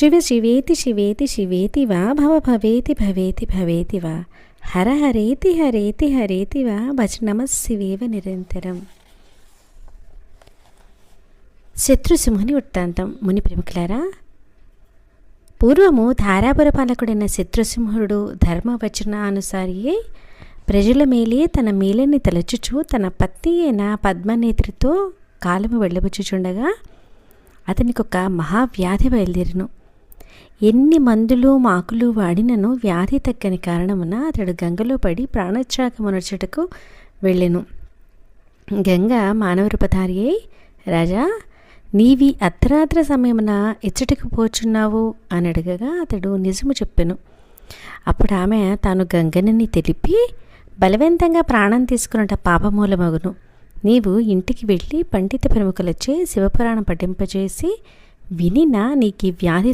శివ శివేతి శివేతి శివేతి వా భవ భవేతి భవేతి భవేతి వా హర హరేతి హరేతి హరేతి వా భజ నమః శివేవ నిరంతరం. శత్రుసింహుని వృత్తాంతం. ముని ప్రముఖులారా, పూర్వము ధారాపుర పాలకుడైన శత్రుసింహుడు ధర్మవచనానుసారియే ప్రజల మేలే తన మేలని తలచుచు తన పత్ని అయిన పద్మనేత్రితో కాలము వెళ్ళబుచ్చుచుండగా అతనికి ఒక మహావ్యాధి బయలుదేరును. ఎన్ని మందులు మాకులు వాడినను వ్యాధి తగ్గని కారణమున అతడు గంగలో పడి ప్రాణత్యాగమునర్చుటకు వెళ్ళెను. గంగ మానవ రూపధారి అయి, రాజా, నీవి అర్ధరాత్ర సమయమున ఎచ్చటికి పోచున్నావు అని అడగగా అతడు నిజము చెప్పెను. అప్పుడు ఆమె తాను గంగనని తెలిపి, బలవంతంగా ప్రాణం తీసుకున్నట పాపమూలమగును. నీవు ఇంటికి వెళ్ళి పండిత ప్రముఖులచే శివపురాణం పఠింపజేసి వినినా నీకు వ్యాధి